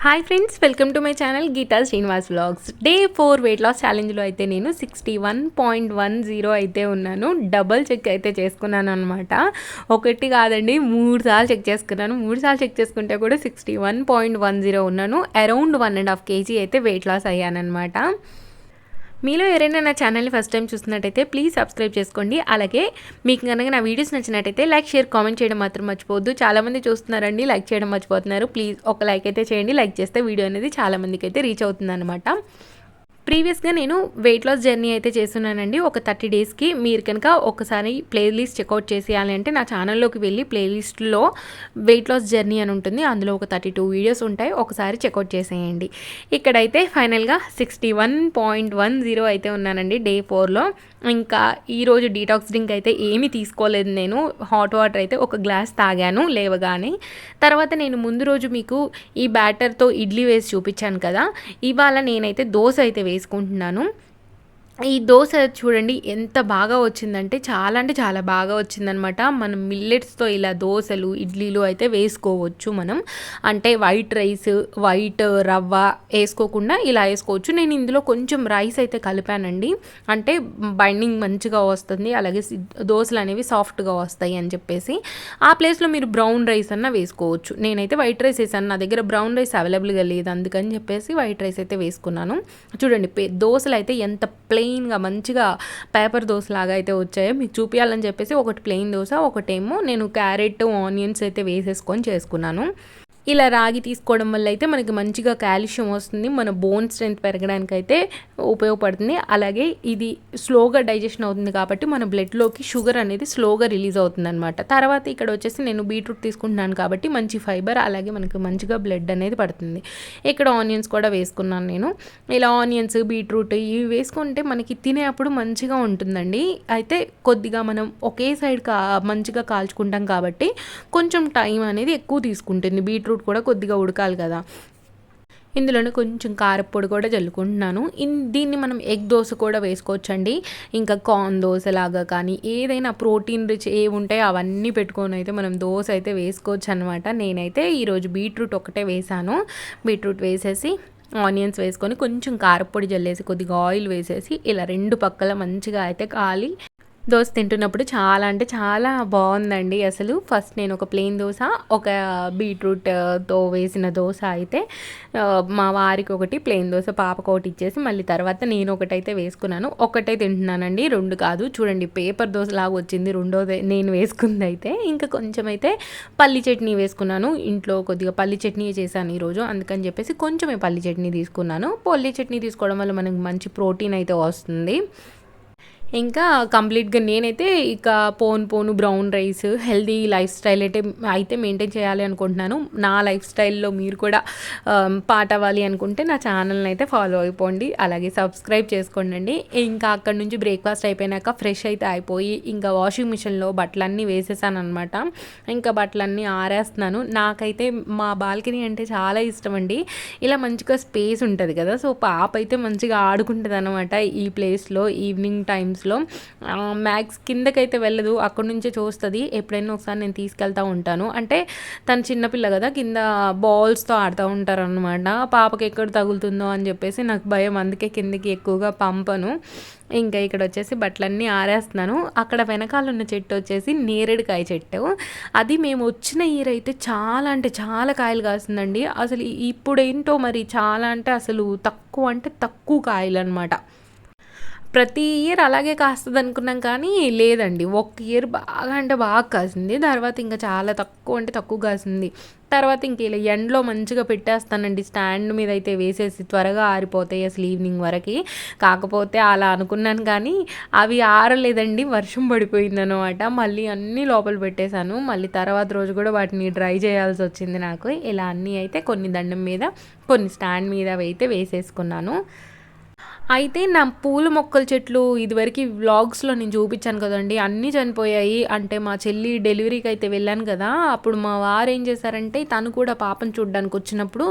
Hi friends, welcome to my channel Geetha Srinivas vlogs. Day 4 weight loss ఛాలెంజ్లో అయితే నేను 61.10 అయితే ఉన్నాను. డబల్ చెక్ అయితే చేసుకున్నాను అనమాట. ఒకటి కాదండి, 3 సార్లు చెక్ చేసుకున్నాను. 3 సార్లు చెక్ చేసుకుంటే కూడా 61.10 ఉన్నాను. అరౌండ్ 1.5 kg అయితే వెయిట్ లాస్ అయ్యానమాట. మీలో ఎవరైనా నా ఛానల్ని ఫస్ట్ టైం చూస్తున్నట్టయితే ప్లీజ్ సబ్స్క్రైబ్ చేసుకోండి. అలాగే మీకు కనుక నా వీడియోస్ నచ్చినట్టయితే లైక్, షేర్, కామెంట్ చేయడం మాత్రం మర్చిపోవద్దు. చాలామంది చూస్తున్నారండి, లైక్ చేయడం మర్చిపోతున్నారు. ప్లీజ్ ఒక లైక్ అయితే చేయండి. లైక్ చేస్తే వీడియో అనేది చాలామందికి అయితే రీచ్ అవుతుంది అనమాట. ప్రీవియస్గా నేను వెయిట్ లాస్ జర్నీ అయితే చేస్తున్నానండి. ఒక 30 డేస్కి మీరు కనుక ఒకసారి ప్లేలిస్ట్ చెక్అవుట్ చేసేయాలి అంటే నా ఛానల్లోకి వెళ్ళి ప్లేలిస్ట్లో వెయిట్ లాస్ జర్నీ అని ఉంటుంది. అందులో ఒక 32 వీడియోస్ ఉంటాయి. ఒకసారి చెక్అవుట్ చేసేయండి. ఇక్కడైతే ఫైనల్గా 61.10 అయితే ఉన్నానండి డే 4లో. ఇంకా ఈరోజు డీటాక్స్ డ్రింక్ అయితే ఏమీ తీసుకోలేదు. నేను హాట్ వాటర్ అయితే ఒక గ్లాస్ తాగాను లేవగానే. తర్వాత నేను ముందు రోజు మీకు ఈ బ్యాటర్తో ఇడ్లీ వేసి చూపించాను కదా, ఇవాళ నేనైతే దోశ అయితే వేసుకుంటున్నాను. ఈ దోశ చూడండి ఎంత బాగా వచ్చిందంటే చాలా బాగా వచ్చిందనమాట. మనం మిల్లెట్స్తో ఇలా దోశలు, ఇడ్లీలు అయితే వేసుకోవచ్చు మనం. అంటే వైట్ రైస్, వైట్ రవ్వ వేసుకోకుండా ఇలా వేసుకోవచ్చు. నేను ఇందులో కొంచెం రైస్ అయితే కలిపానండి. అంటే బైండింగ్ మంచిగా వస్తుంది, అలాగే దోశలు అనేవి సాఫ్ట్గా వస్తాయి అని చెప్పేసి. ఆ ప్లేస్లో మీరు బ్రౌన్ రైస్ అన్న వేసుకోవచ్చు. నేనైతే వైట్ రైస్ వేసాను. నా దగ్గర బ్రౌన్ రైస్ అవైలబుల్గా లేదు, అందుకని చెప్పేసి వైట్ రైస్ అయితే వేసుకున్నాను. చూడండి దోశలు అయితే ఎంత ప్లెయిన్గా మంచిగా పేపర్ దోశ లాగా అయితే వచ్చాయో మీకు చూపించాలని చెప్పేసి ఒకటి ప్లెయిన్ దోశ, ఒకటేమో నేను క్యారెట్, ఆనియన్స్ అయితే వేసేసుకొని చేసుకున్నాను. ఇలా రాగి తీసుకోవడం వల్ల అయితే మనకి మంచిగా కాల్షియం వస్తుంది, మన బోన్ స్ట్రెంత్ పెరగడానికి అయితే ఉపయోగపడుతుంది. అలాగే ఇది స్లోగా డైజెషన్ అవుతుంది కాబట్టి మన బ్లడ్లోకి షుగర్ అనేది స్లోగా రిలీజ్ అవుతుంది అనమాట. తర్వాత ఇక్కడ వచ్చేసి నేను బీట్రూట్ తీసుకుంటున్నాను కాబట్టి మంచి ఫైబర్, అలాగే మనకి మంచిగా బ్లడ్ అనేది పడుతుంది. ఇక్కడ ఆనియన్స్ కూడా వేసుకున్నాను నేను. ఇలా ఆనియన్స్, బీట్రూట్ ఇవి వేసుకుంటే మనకి తినేటప్పుడు మంచిగా ఉంటుందండి. అయితే కొద్దిగా మనం ఒకే సైడ్ మంచిగా కాల్చుకుంటాం కాబట్టి కొంచెం టైం అనేది ఎక్కువ తీసుకుంటుంది. బీట్రూట్ కూడా కొద్దిగా ఉడకాలి కదా. ఇందులోనే కొంచెం కారపొడి కూడా జల్లుకుంటున్నాను. దీన్ని మనం ఎగ్ దోశ కూడా వేసుకోవచ్చండి. ఇంకా కార్న్ దోశ లాగా కానీ ఏదైనా ప్రోటీన్ రిచ్ ఏవి ఉంటాయో అవన్నీ పెట్టుకొని అయితే మనం దోశ అయితే వేసుకోవచ్చు అనమాట. నేనైతే ఈరోజు బీట్రూట్ ఒకటే వేసాను. బీట్రూట్ వేసేసి ఆనియన్స్ వేసుకొని కొంచెం కారపొడి జల్లేసి కొద్దిగా ఆయిల్ వేసేసి ఇలా రెండు పక్కల మంచిగా అయితే కాలి దోశ తింటున్నప్పుడు చాలా బాగుందండి అసలు. ఫస్ట్ నేను ఒక ప్లెయిన్ దోశ, ఒక బీట్రూట్తో వేసిన దోశ అయితే మా వారికి ఒకటి ప్లెయిన్ దోశ, పాపకు ఒకటి ఇచ్చేసి మళ్ళీ తర్వాత నేను ఒకటైతే వేసుకున్నాను. ఒకటే తింటున్నానండి, రెండు కాదు. చూడండి పేపర్ దోశ లాగా వచ్చింది రెండోది నేను వేసుకుంది అయితే. ఇంకా కొంచెం అయితే పల్లి చట్నీ వేసుకున్నాను. ఇంట్లో కొద్దిగా పల్లి చట్నీ చేశాను ఈరోజు, అందుకని చెప్పేసి కొంచెమే పల్లి చట్నీ తీసుకున్నాను. పల్లి చట్నీ తీసుకోవడం వల్ల మనకు మంచి ప్రోటీన్ అయితే వస్తుంది. ఇంకా కంప్లీట్గా నేనైతే ఇక పోను brown rice, healthy lifestyle అయితే మెయింటైన్ చేయాలి అనుకుంటున్నాను. నా లైఫ్ స్టైల్లో మీరు కూడా పార్ట్ అవ్వాలి అనుకుంటే నా ఛానల్ని అయితే ఫాలో అయిపోండి, అలాగే సబ్స్క్రైబ్ చేసుకోండి. ఇంకా అక్కడ నుంచి బ్రేక్ఫాస్ట్ అయిపోయినాక ఫ్రెష్ అయితే అయిపోయి ఇంకా వాషింగ్ మిషన్లో బట్టలన్నీ వేసేసాను అనమాట. ఇంకా బట్టలన్నీ ఆరేస్తున్నాను. నాకైతే మా బాల్కనీ అంటే చాలా ఇష్టం అండి. ఇలా మంచిగా స్పేస్ ఉంటుంది కదా, సో పాప అయితే మంచిగా ఆడుకుంటుంది అనమాట ఈ ప్లేస్లో. ఈవినింగ్ టైమ్స్ మ్యాక్స్ కిందకైతే వెళ్ళదు, అక్కడ నుంచే చూస్తుంది. ఎప్పుడైనా ఒకసారి నేను తీసుకెళ్తూ ఉంటాను. అంటే తను చిన్నపిల్ల కదా, కింద బాల్స్తో ఆడుతూ ఉంటారు అనమాట. పాపకి ఎక్కడ తగులుతుందో అని చెప్పేసి నాకు భయం, అందుకే కిందకి ఎక్కువగా పంపను. ఇంకా ఇక్కడ వచ్చేసి బట్టలన్నీ ఆరేస్తున్నాను. అక్కడ వెనకాల ఉన్న చెట్టు వచ్చేసి నేరేడుకాయ చెట్టు. అది మేము వచ్చిన ఇయర్ అయితే చాలా కాయలు కాస్తుందండి. అసలు ఇప్పుడేంటో మరి అసలు తక్కువ కాయలు అనమాట. ప్రతి ఇయర్ అలాగే కాస్తుంది అనుకున్నాం కానీ లేదండి, ఒక ఇయర్ బాగా కాసింది. తర్వాత ఇంకా చాలా తక్కువ కాసింది. తర్వాత ఇంక ఇలా ఎండలో మంచిగా పెట్టేస్తానండి, స్టాండ్ మీద అయితే వేసేసి త్వరగా ఆరిపోతాయి అసలు ఈవినింగ్ వరకు. కాకపోతే అలా అనుకున్నాను కానీ అవి ఆరలేదండి, వర్షం పడిపోయిందనమాట. మళ్ళీ అన్నీ లోపల పెట్టేశాను. మళ్ళీ తర్వాత రోజు కూడా వాటిని డ్రై చేయాల్సి వచ్చింది నాకు. ఇలా అన్నీ అయితే కొన్ని దండం మీద, కొన్ని స్టాండ్ మీద అయితే వేసేసుకున్నాను. అయితే నా పూల మొక్కల చెట్లు ఇదివరకి వ్లాగ్స్‌లో నేను చూపించాను కదండీ! అన్నీ చనిపోయాయి. అంటే మా చెల్లి డెలివరీకైతే వెళ్ళాను కదా! అప్పుడు మా వారేం చేశారంటే తను కూడా పాపను చూడ్డానికొచ్చినప్పుడు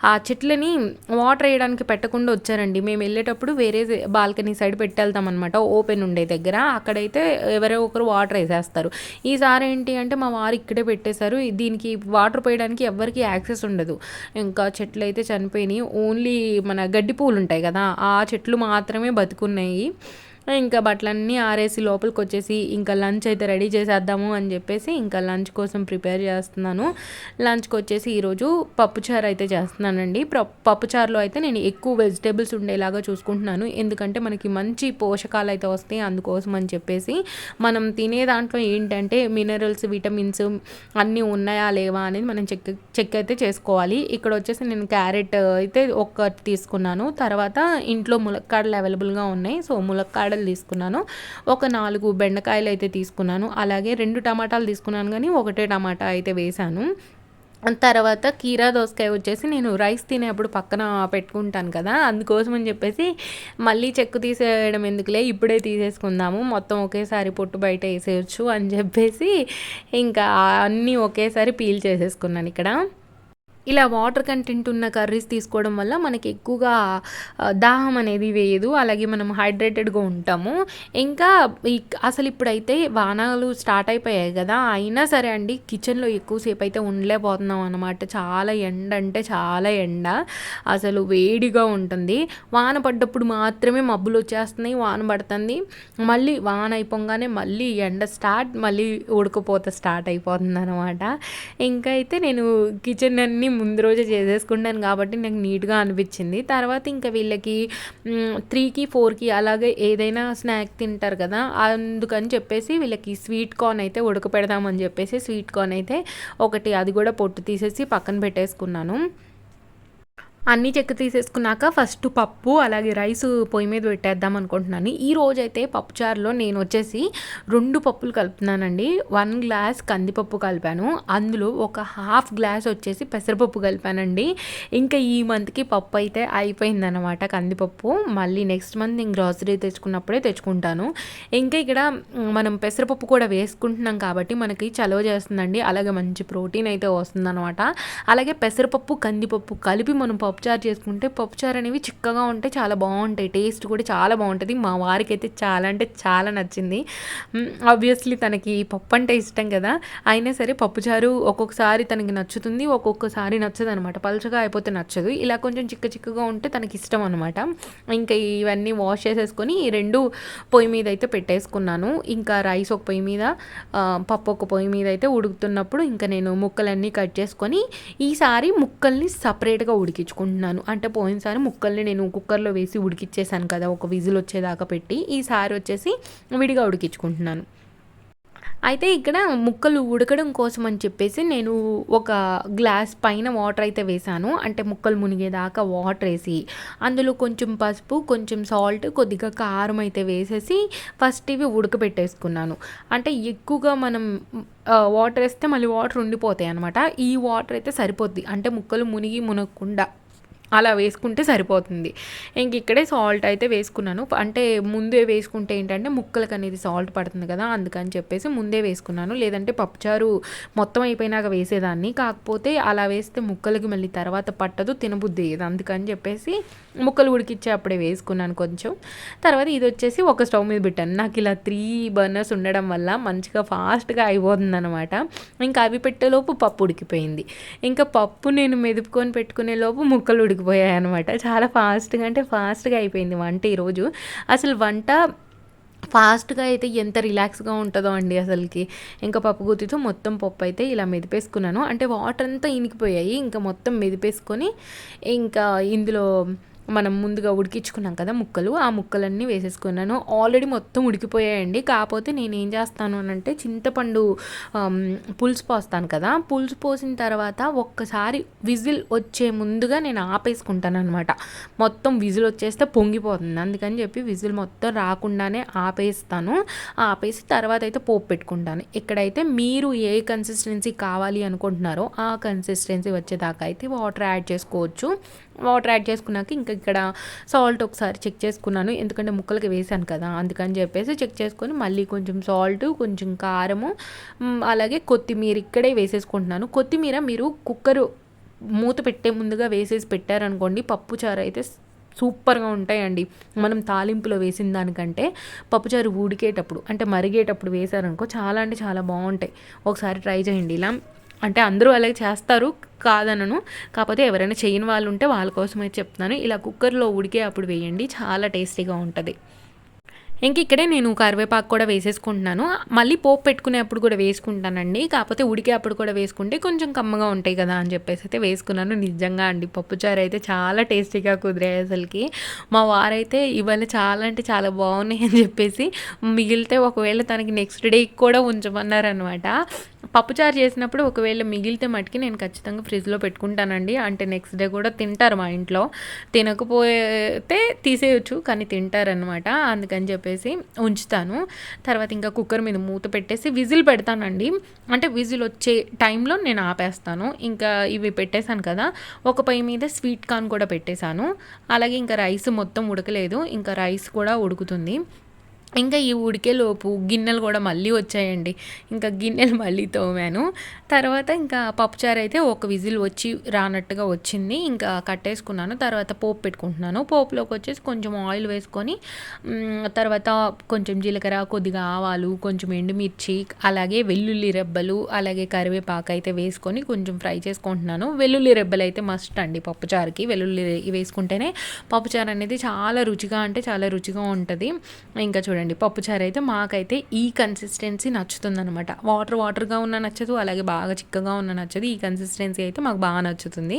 ఆ చెట్లని వాటర్ ఎయడానికి పెట్టకుండా వచ్చారండి. మేమెళ్ళేటప్పుడు వేరే బాల్కనీ సైడ్ పెట్టెళ్తామనమాట. ఓపెన్ ఉండే దగ్గర. అక్కడైతే ఎవరో ఒకరు వాటర్ ఎసేస్తారు. ఈసారి ఏంటి అంటే మా వారు ఇక్కడే పెట్టేశారు. దీనికి వాటర్ పోయడానికి ఎవ్వరికీ యాక్సెస్ ఉండదు. ఇంకా చెట్లయితే చనిపోయినాయి. ఓన్లీ మన గడ్డి పువ్వులుంటాయి కదా! ఆ చెట్లు మాత్రమే బతికున్నాయి. ఇంకా బట్టలన్నీ ఆరేసి లోపలికొచ్చేసి ఇంకా లంచ్ అయితే రెడీ చేసేద్దాము అని చెప్పేసి ఇంకా లంచ్ కోసం ప్రిపేర్ చేస్తున్నాను. లంచ్‌కొచ్చేసి ఈరోజు పప్పుచారు అయితే చేస్తున్నానండి. పప్పుచారులో అయితే నేను ఎక్కువ వెజిటబుల్స్ ఉండేలాగా చూసుకుంటున్నాను. ఎందుకంటే మనకి మంచి పోషకాలు అయితే వస్తాయి అందుకోసం అని చెప్పేసి. మనం తినే దాంట్లో ఏంటంటే మినరల్స్, విటమిన్స్ అన్నీ ఉన్నాయా లేవా అనేది మనం చెక్ అయితే చేసుకోవాలి. ఇక్కడ వచ్చేసి నేను క్యారెట్ అయితే ఒక్కటి తీసుకున్నాను. తర్వాత ఇంట్లో ములక్కాడలు అవైలబుల్‌గా ఉన్నాయి. సో, ములక్కాడలు తీసుకున్నాను. ఒక 4 బెండకాయలు అయితే తీసుకున్నాను. అలాగే 2 టమాటాలు తీసుకున్నాను గానీ, ఒకటే టమాటా అయితే వేశాను. తర్వాత కీరా దోసకాయ వచ్చేసి నేను రైస్ తినేప్పుడు పక్కన పెట్టుకుంటాను కదా! అందుకోసం అని చెప్పేసి మళ్ళీ చెక్కు తీసేయడం ఎందుకులే ఇప్పుడే తీసేసుకుందాము. మొత్తం ఒకేసారి పొట్టు బయట ఏసేయొచ్చు అని చెప్పేసి ఇంకా అన్నీ ఒకేసారి పీల్ చేసేసుకున్నాను ఇక్కడ. ఇలా వాటర్ కంటెంట్ ఉన్న కర్రీస్ తీసుకోవడం వల్ల మనకి ఎక్కువగా దాహం అనేది వేయదు. అలాగే మనం హైడ్రేటెడ్‌గా ఉంటాము. ఇంకా అసలు ఇప్పుడైతే వానాలు స్టార్ట్ అయిపోయాయి గదా! అయినా సరే అండి కిచెన్‌లో ఎక్కువసేపు అయితే ఉండలేకపోతున్నాం అనమాట. చాలా ఎండ అంటే చాలా ఎండ. అసలు వేడిగా ఉంటుంది. వాన పడ్డప్పుడు మాత్రమే మబ్బులొచ్చేస్తున్నాయి. వాన పడుతుంది. మళ్ళీ వాన అయిపోంగానే మళ్ళీ ఎండ స్టార్ట్, మళ్ళీ ఉడకపోత స్టార్ట్ అయిపోతుందనమాట. ఇంకా అయితే నేను కిచెన్ అన్నీ ముందు రోజే చేసేసుకున్నాను కాబట్టి నాకు నీట్‌గా అనిపించింది. తర్వాత ఇంకా వీళ్ళకి 3కి, 4కి అలాగే ఏదైనా స్నాక్ తింటారు కదా! అందుకని చెప్పేసి వీళ్ళకి స్వీట్ కార్న్ అయితే ఉడకపెడదామని చెప్పేసి స్వీట్ కార్న్ అయితే ఒకటి అది కూడా పొట్టు తీసేసి పక్కన పెట్టేసుకున్నాను. అన్నీ చెక్కు తీసేసుకున్నాక ఫస్ట్ పప్పు అలాగే రైసు పొయ్యి మీద పెట్టేద్దాం అనుకుంటున్నాను. ఈ రోజైతే పప్పుచారులో నేను వచ్చేసి 2 పప్పులు కలుపుతున్నానండి. 1 గ్లాస్ కందిపప్పు కలిపాను. అందులో ఒక హాఫ్ గ్లాస్ వచ్చేసి పెసరపప్పు కలిపానండి. ఇంకా ఈ మంత్‌కి పప్పు అయితే అయిపోయిందనమాట కందిపప్పు. మళ్ళీ నెక్స్ట్ మంత్ నేను గ్రాసరీ తెచ్చుకున్నప్పుడే తెచ్చుకుంటాను. ఇంకా ఇక్కడ మనం పెసరపప్పు కూడా వేసుకుంటున్నాం కాబట్టి మనకి చలవ చేస్తుందండి. అలాగే మంచి ప్రోటీన్ అయితే వస్తుందనమాట. అలాగే పెసరపప్పు, కందిపప్పు కలిపి మనం పప్పుచారు చేసుకుంటే పప్పుచారు అనేవి చిక్కగా ఉంటే చాలా బాగుంటాయి. టేస్ట్ కూడా చాలా బాగుంటుంది. మా వారికి అయితే చాలా అంటే చాలా నచ్చింది. ఆబ్వియస్లీ తనకి పప్పు అంటే ఇష్టం కదా! అయినా సరే పప్పుచారు ఒక్కొక్కసారి తనకి నచ్చుతుంది, ఒక్కొక్కసారి నచ్చదనమాట. పలుచగా అయిపోతే నచ్చదు. ఇలా కొంచెం చిక్కగా ఉంటే తనకి ఇష్టం అనమాట. ఇంకా ఇవన్నీ వాష్ చేసేసుకొని ఈ 2 పొయ్యి మీద అయితే పెట్టేసుకున్నాను. ఇంకా రైస్ ఒక పొయ్యి మీద, పప్పు ఒక పొయ్యి మీద అయితే ఉడుకుతున్నప్పుడు ఇంకా నేను ముక్కలన్నీ కట్ చేసుకొని ఈసారి ముక్కల్ని సపరేట్‌గా ఉడికించుకుంటున్నాను. అంటే పోయినసారి ముక్కల్ని నేను కుక్కర్‌లో వేసి ఉడికిచ్చేసాను కదా! ఒక విజిల్ వచ్చేదాకా పెట్టి. ఈసారి వచ్చేసి విడిగా ఉడికించుకుంటున్నాను. అయితే ఇక్కడ ముక్కలు ఉడకడం కోసం అని చెప్పేసి నేను ఒక గ్లాస్ పైన వాటర్ అయితే వేశాను. అంటే ముక్కలు మునిగేదాకా వాటర్ ఏసి, అందులో కొంచెం పసుపు, కొంచెం సాల్ట్, కొద్దిగా కారం అయితే వేసేసి ఫస్ట్ ఇవి ఉడకబెట్టేసుకున్నాను. అంటే ఎక్కువగా మనం వాటర్ ఏస్తే మళ్ళీ వాటర్ ఉండిపోతాయి అనమాట. ఈ వాటర్ అయితే సరిపోద్ది. అంటే ముక్కలు మునగకుండా అలా వేసుకుంటే సరిపోతుంది. ఇంక ఇక్కడే సాల్ట్ అయితే వేసుకున్నాను. అంటే ముందే వేసుకుంటే ఏంటంటే ముక్కలకి అనేది సాల్ట్ పడుతుంది కదా! అందుకని చెప్పేసి ముందే వేసుకున్నాను. లేదంటే పప్పుచారు మొత్తం అయిపోయినాక వేసేదాన్ని. కాకపోతే అలా వేస్తే ముక్కలకి మళ్ళీ తర్వాత పట్టదు, తినబుద్ధి అయ్యేది. అందుకని చెప్పేసి ముక్కలు ఉడికిచ్చే అప్పుడే వేసుకున్నాను కొంచెం. తర్వాత ఇది వచ్చేసి ఒక స్టవ్ మీద పెట్టాను. నాకు ఇలా 3 బర్నర్స్ ఉండడం వల్ల మంచిగా ఫాస్ట్‌గా అయిపోతుందనమాట. ఇంకా అవి పెట్టేలోపు పప్పు ఉడికిపోయింది. ఇంకా పప్పు నేను మెదుపుకొని పెట్టుకునే లోపు ముక్కలు ఉడికిపోయాయనమాట. చాలా ఫాస్ట్‌గా అయిపోయింది వంట ఈరోజు. అసలు వంట ఫాస్ట్‌గా అయితే ఎంత రిలాక్స్‌గా ఉంటదో అండి అసలకి. ఇంకా పప్పు గుత్తితో మొత్తం పప్పు అయితే ఇలా మెదిపేసుకున్నాను. అంటే వాటర్ అంతా ఇనికిపోయాయి. ఇంకా మొత్తం మెదిపేసుకొని ఇంకా ఇందులో మనం ముందుగా ఉడికించుకున్నాం కదా ముక్కలు, ఆ ముక్కలన్నీ వేసేసుకున్నాను. ఆల్రెడీ మొత్తం ఉడికిపోయాయండి. కాకపోతే నేనేం చేస్తాను అనంటే చింతపండు పులుసు పోస్తాను కదా! పులుసు పోసిన తర్వాత ఒక్కసారి విజిల్ వచ్చే ముందుగా నేను ఆపేసుకుంటాననమాట. మొత్తం విజిల్ వచ్చేస్తే పొంగిపోతుంది. అందుకని చెప్పి విజిల్ మొత్తం రాకుండానే ఆపేస్తాను. ఆపేసి తర్వాత అయితే పోపు పెట్టుకుంటాను. ఇక్కడైతే మీరు ఏ కన్సిస్టెన్సీ కావాలి అనుకుంటున్నారో ఆ కన్సిస్టెన్సీ వచ్చేదాకా అయితే వాటర్ యాడ్ చేసుకోవచ్చు. వాటర్ యాడ్ చేసుకున్నాక ఇంకా ఇక్కడ సాల్ట్ ఒకసారి చెక్ చేసుకున్నాను, ఎందుకంటే ముక్కలకి వేసాను కదా, అందుకని చెప్పేసి చెక్ చేసుకొని మళ్ళీ కొంచెం సాల్ట్, కొంచెం కారము, అలాగే కొత్తిమీర ఇక్కడే వేసేసుకుంటున్నాను. కొత్తిమీర మీరు కుక్కర్ మూత పెట్టే ముందుగా వేసేసి పెట్టారనుకోండి, పప్పుచారు అయితే సూపర్గా ఉంటాయండి. మనం తాలింపులో వేసిన దానికంటే పప్పుచారు ఉడికేటప్పుడు అంటే మరిగేటప్పుడు వేసారనుకో చాలా అంటే చాలా బాగుంటాయి. ఒకసారి ట్రై చేయండి ఇలా. అంటే అందరూ అలాగే చేస్తారు కాదనను, కాకపోతే ఎవరైనా చేయని వాళ్ళు ఉంటే వాళ్ళ కోసమే చెప్తున్నాను. ఇలా కుక్కర్లో ఉడికే అప్పుడు వేయండి, చాలా టేస్టీగా ఉంటుంది. ఇంక ఇక్కడే నేను కరివేపాకు కూడా వేసేసుకుంటున్నాను. మళ్ళీ పోపు పెట్టుకునేప్పుడు కూడా వేసుకుంటానండి, కాకపోతే ఉడికే అప్పుడు కూడా వేసుకుంటే కొంచెం కమ్మగా ఉంటాయి కదా అని చెప్పేసి అయితే వేసుకున్నాను. నిజంగా అండి పప్పుచారు అయితే చాలా టేస్టీగా కుదిరాయి అసలుకి. మా వారైతే ఇవాళ చాలా అంటే చాలా బాగున్నాయి అని చెప్పేసి మిగిలితే ఒకవేళ తనకి నెక్స్ట్ డేకి కూడా ఉంచమన్నారనమాట. పప్పుచారు చేసినప్పుడు ఒకవేళ మిగిలితే మటుకి నేను ఖచ్చితంగా ఫ్రిడ్జ్లో పెట్టుకుంటానండి. అంటే నెక్స్ట్ డే కూడా తింటారు మా ఇంట్లో. తినకపోతే తీసేయచ్చు, కానీ తింటారనమాట. అందుకని చెప్పేసి ఉంచుతాను. తర్వాత ఇంకా కుక్కర్ మీద మూత పెట్టేసి విజిల్ పెడతానండి. అంటే విజిల్ వచ్చే టైంలో నేను ఆపేస్తాను. ఇంకా ఇవి పెట్టేశాను కదా, ఒక పొయ్యి మీద స్వీట్ కార్న్ కూడా పెట్టేశాను. అలాగే ఇంకా రైస్ మొత్తం ఉడకలేదు, ఇంకా రైస్ కూడా ఉడుకుతుంది. ఇంకా ఈ ఉడికేలోపు గిన్నెలు కూడా మళ్ళీ వచ్చాయండి. ఇంకా గిన్నెలు మళ్ళీ తోమాను. తర్వాత ఇంకా పప్పుచారు అయితే ఒక విజిల్ వచ్చి రానట్టుగా వచ్చింది. ఇంకా కట్టేసుకున్నాను. తర్వాత పోపు పెట్టుకుంటున్నాను. పోపులోకి వచ్చేసి కొంచెం ఆయిల్ వేసుకొని తర్వాత కొంచెం జీలకర్ర, కొద్దిగా ఆవాలు, కొంచెం ఎండుమిర్చి, అలాగే వెల్లుల్లి రెబ్బలు, అలాగే కరివేపాకు అయితే వేసుకొని కొంచెం ఫ్రై చేసుకుంటున్నాను. వెల్లుల్లి రెబ్బలు అయితే మస్ట్ అండి పప్పుచారుకి. వెల్లుల్లి వేసుకుంటేనే పప్పుచారు అనేది చాలా రుచిగా అంటే చాలా రుచిగా ఉంటుంది. ఇంకా చూడండి పప్పుచారు అయితే మాకైతే ఈ కన్సిస్టెన్సీ నచ్చుతుందనమాట. వాటర్గా ఉన్న నచ్చదు, అలాగే బాగా చిక్కగా ఉన్న నచ్చదు. ఈ కన్సిస్టెన్సీ అయితే మాకు బాగా నచ్చుతుంది.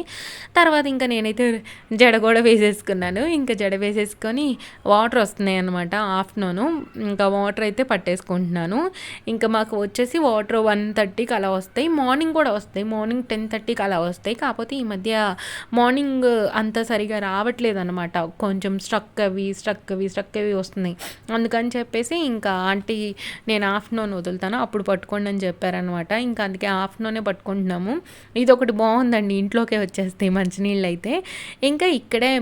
తర్వాత ఇంకా నేనైతే జడ కూడా వేసేసుకున్నాను. ఇంకా జడ వేసేసుకొని వాటర్ వస్తున్నాయి అనమాట ఆఫ్టర్నూను. ఇంకా వాటర్ అయితే పట్టేసుకుంటున్నాను. ఇంకా మాకు వచ్చేసి వాటర్ 1:30కి అలా వస్తాయి. మార్నింగ్ కూడా వస్తాయి, మార్నింగ్ 10:30కి అలా వస్తాయి. కాకపోతే ఈ మధ్య మార్నింగ్ అంత సరిగా రావట్లేదు అనమాట. కొంచెం స్ట్రక్ అవి వస్తున్నాయి. అందుకని చెప్పేసి ఇంకా ఆంటీ నేను ఆఫ్టర్నూన్ వదులుతాను అప్పుడు పట్టుకోండి అని చెప్పారనమాట. ఇంకా అందుకే ఆఫ్టర్నూనే పట్టుకుంటున్నాము. ఇది ఒకటి బాగుందండి, ఇంట్లోకే వచ్చేస్తాయి మంచినీళ్ళు అయితే. ఇంకా ఇక్కడే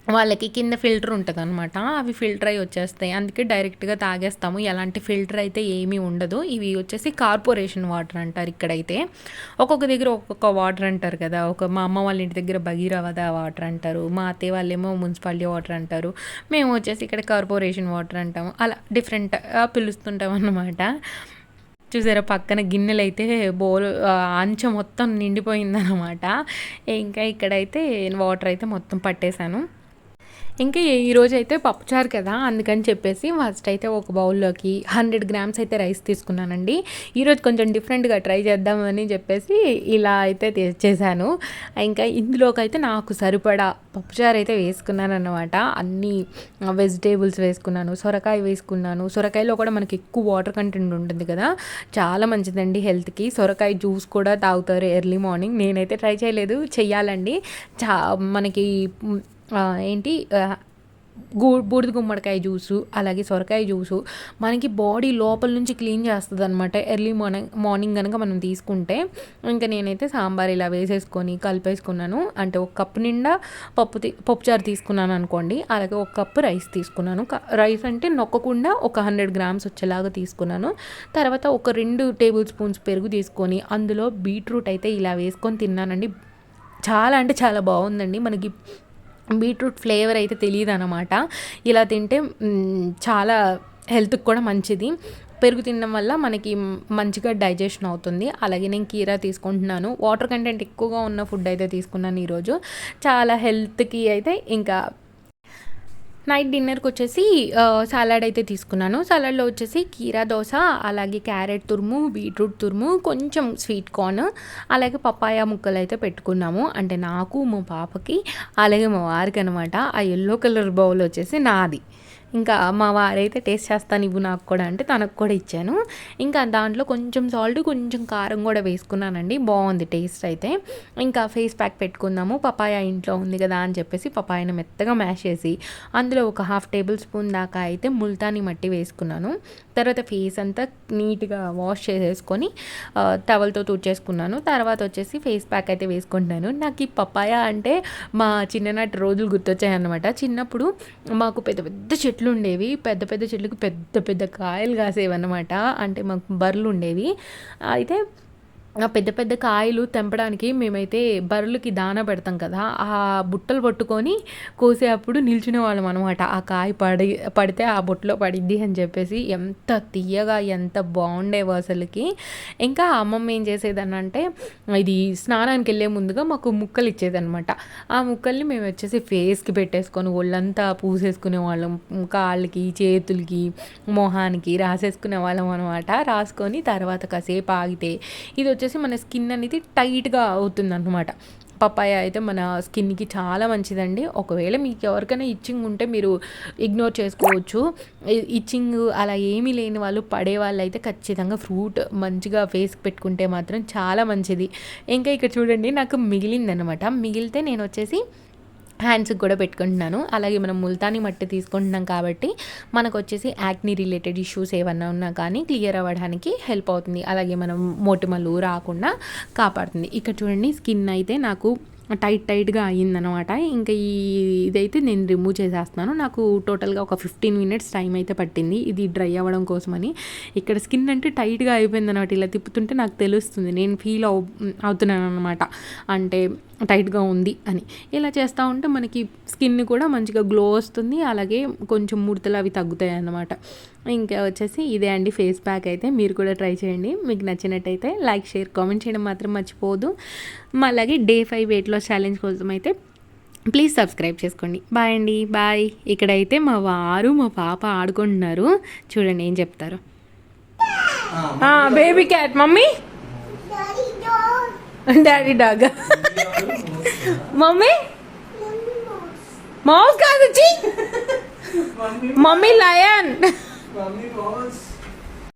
వాళ్ళకి కింద ఫిల్టర్ ఉంటుంది అనమాట, అవి ఫిల్టర్ అయ్యి వచ్చేస్తాయి. అందుకే డైరెక్ట్గా తాగేస్తాము, ఎలాంటి ఫిల్టర్ అయితే ఏమీ ఉండదు. ఇవి వచ్చేసి కార్పొరేషన్ వాటర్ అంటారు ఇక్కడైతే. ఒక్కొక్క దగ్గర ఒక్కొక్క వాటర్ అంటారు కదా. మా అమ్మ వాళ్ళ ఇంటి దగ్గర భగీరథ వాటర్ అంటారు, మా అత్తయ్య వాళ్ళేమో మున్సిపాలిటీ వాటర్ అంటారు, మేము వచ్చేసి ఇక్కడ కార్పొరేషన్ వాటర్ అంటాము. అలా డిఫరెంట్గా పిలుస్తుంటాం అన్నమాట. చూసారా పక్కన గిన్నెలు అయితే అంచు మొత్తం నిండిపోయిందనమాట. ఇంకా ఇక్కడైతే వాటర్ అయితే మొత్తం పట్టేశాను. ఇంకా ఈరోజు అయితే పప్పుచారు కదా, అందుకని చెప్పేసి ఫస్ట్ అయితే ఒక బౌల్లోకి 100 గ్రామ్స్ అయితే రైస్ తీసుకున్నానండి. ఈరోజు కొంచెం డిఫరెంట్గా ట్రై చేద్దామని చెప్పేసి ఇలా అయితే చేశాను. ఇంకా ఇందులోకి అయితే నాకు సరిపడా పప్పుచారు అయితే వేసుకున్నాను అన్నమాట. అన్ని వెజిటేబుల్స్ వేసుకున్నాను, సొరకాయ వేసుకున్నాను. సొరకాయలో కూడా మనకి ఎక్కువ వాటర్ కంటెంట్ ఉంటుంది కదా, చాలా మంచిదండి హెల్త్కి. సొరకాయ జ్యూస్ కూడా తాగుతారు ఎర్లీ మార్నింగ్. నేనైతే ట్రై చేయలేదు, చెయ్యాలండి. మనకి ఏంటి బూడిద గుమ్మడికాయ జ్యూసు, అలాగే సొరకాయ జ్యూసు మనకి బాడీ లోపల నుంచి క్లీన్ చేస్తుంది అనమాట ఎర్లీ మార్నింగ్ కనుక మనం తీసుకుంటే. నేనైతే సాంబార్ ఇలా వేసేసుకొని కలిపేసుకున్నాను. అంటే ఒక కప్పు నిండా పప్పుచారు తీసుకున్నాను అనుకోండి, అలాగే ఒక కప్పు రైస్ తీసుకున్నాను. రైస్ అంటే నొక్కకుండా ఒక 100 గ్రామ్స్ వచ్చేలాగా తీసుకున్నాను. తర్వాత ఒక 2 టేబుల్ స్పూన్స్ పెరుగు తీసుకొని అందులో బీట్రూట్ అయితే ఇలా వేసుకొని తిన్నానండి. చాలా అంటే చాలా బాగుందండి. మనకి బీట్రూట్ ఫ్లేవర్ అయితే తెలియదు అనమాట. ఇలా తింటే చాలా హెల్త్కి కూడా మంచిది. పెరుగు తినడం వల్ల మనకి మంచిగా డైజెషన్ అవుతుంది. అలాగే నేను కీరా తీసుకుంటున్నాను. వాటర్ కంటెంట్ ఎక్కువగా ఉన్న ఫుడ్ అయితే తీసుకున్నాను ఈరోజు. చాలా హెల్త్కి అయితే. ఇంకా నైట్ డిన్నర్కి వచ్చేసి సలాడ్ అయితే తీసుకున్నాను. సలాడ్లో వచ్చేసి కీరా దోస, అలాగే క్యారెట్ తురుము, బీట్రూట్ తురుము, కొంచెం స్వీట్ కార్న్, అలాగే పపాయ ముక్కలు అయితే పెట్టుకున్నాము. అంటే నాకు, మా పాపకి, అలాగే మా వారికి అనమాట. ఆ ఎల్లో కలర్ బౌల్ వచ్చేసి నాది. ఇంకా మా వారైతే టేస్ట్ చేస్తాను ఇవ్వు నాకు కూడా అంటే తనకు కూడా ఇచ్చాను. ఇంకా దాంట్లో కొంచెం సాల్ట్ కొంచెం కారం కూడా వేసుకున్నానండి, బాగుంది టేస్ట్ అయితే. ఇంకా ఫేస్ ప్యాక్ పెట్టుకుందాము, పపాయ ఇంట్లో ఉంది కదా అని చెప్పేసి పపాయను మెత్తగా మ్యాష్ చేసి అందులో ఒక 1/2 టేబుల్ స్పూన్ దాకా అయితే ముల్తానీ మట్టి వేసుకున్నాను. తర్వాత ఫేస్ అంతా నీట్గా వాష్ చేసేసుకొని టవల్తో తుడిచేసుకున్నాను. తర్వాత వచ్చేసి ఫేస్ ప్యాక్ అయితే వేసుకుంటున్నాను. నాకు ఈ పపాయ అంటే మా చిన్ననాటి రోజులు గుర్తొచ్చాయన్నమాట. చిన్నప్పుడు మాకు పెద్ద పెద్ద చెట్లు ఉండేవి, పెద్ద పెద్ద చెట్లకు పెద్ద పెద్ద కాయలు కాసేవన్నమాట. అంటే మాకు బర్రెలు ఉండేవి. అయితే ఆ పెద్ద పెద్ద కాయలు తెంపడానికి మేమైతే బర్రెలకి దానా పెడతాం కదా, ఆ బుట్టలు పట్టుకొని కోసేటప్పుడు నిల్చునే వాళ్ళం అనమాట. ఆ కాయ పడితే ఆ బుట్టలో పడిద్ది అని చెప్పేసి ఎంత తీయగా ఎంత బాగుండేవో అసలుకి. ఇంకా అమ్మమ్మ ఏం చేసేదనంటే ఇది స్నానానికి వెళ్ళే ముందుగా మాకు ముక్కలు ఇచ్చేదనమాట. ఆ ముక్కల్ని మేము వచ్చేసి ఫేస్కి పెట్టేసుకొని ఒళ్ళంతా పూసేసుకునే వాళ్ళం, కాళ్ళకి చేతులకి మొహానికి రాసేసుకునే వాళ్ళం అనమాట. రాసుకొని తర్వాత కాసేపు ఆగితే ఇది వచ్చేసి మన స్కిన్ అనేది టైట్గా అవుతుంది అన్నమాట. పపాయ అయితే మన స్కిన్కి చాలా మంచిదండి. ఒకవేళ మీకు ఎవరికైనా ఇచ్చింగ్ ఉంటే మీరు ఇగ్నోర్ చేసుకోవచ్చు. ఇచ్చింగ్ అలా ఏమీ లేని వాళ్ళు, పడే వాళ్ళు అయితే ఖచ్చితంగా ఫ్రూట్ మంచిగా ఫేస్కి పెట్టుకుంటే మాత్రం చాలా మంచిది. ఇంకా ఇక్కడ చూడండి నాకు మిగిలిందనమాట. మిగిలితే నేను వచ్చేసి హ్యాండ్స్కి కూడా పెట్టుకుంటున్నాను. అలాగే మనం ముల్తానీ మట్టి తీసుకుంటున్నాం కాబట్టి మనకు వచ్చేసి యాక్ని రిలేటెడ్ ఇష్యూస్ ఏమన్నా ఉన్నా కానీ క్లియర్ అవ్వడానికి హెల్ప్ అవుతుంది. అలాగే మనం మొటిమలు రాకుండా కాపాడుతుంది. ఇక్కడ చూడండి స్కిన్ అయితే నాకు టైట్గా అయ్యిందనమాట. ఇంకా ఇదైతే నేను రిమూవ్ చేసేస్తున్నాను. నాకు టోటల్గా ఒక 15 మినిట్స్ టైం అయితే పట్టింది ఇది డ్రై అవ్వడం కోసమని. ఇక్కడ స్కిన్ అంటే టైట్గా అయిపోయింది అనమాట. ఇలా తిప్పుతుంటే నాకు తెలుస్తుంది, నేను ఫీల్ అవుతున్నాను అనమాట, అంటే టైట్గా ఉంది అని. ఇలా చేస్తూ ఉంటే మనకి స్కిన్ కూడా మంచిగా గ్లో వస్తుంది, అలాగే కొంచెం ముడతలు అవి తగ్గుతాయి అన్నమాట. ఇంకా వచ్చేసి ఇదే అండి ఫేస్ ప్యాక్ అయితే. మీరు కూడా ట్రై చేయండి. మీకు నచ్చినట్టయితే లైక్, షేర్, కామెంట్ చేయడం మాత్రం మర్చిపోవద్దు. అలాగే Day 5 వెయిట్ లాస్ ఛాలెంజ్ కోసం అయితే ప్లీజ్ సబ్స్క్రైబ్ చేసుకోండి. బాయ్ అండి, బాయ్. ఇక్కడైతే మా వారు మా పాప ఆడుకుంటున్నారు, చూడండి ఏం చెప్తారు. Baby cat mummy, daddy dog, mummy mouse కాదు, మమ్మీ లయన్.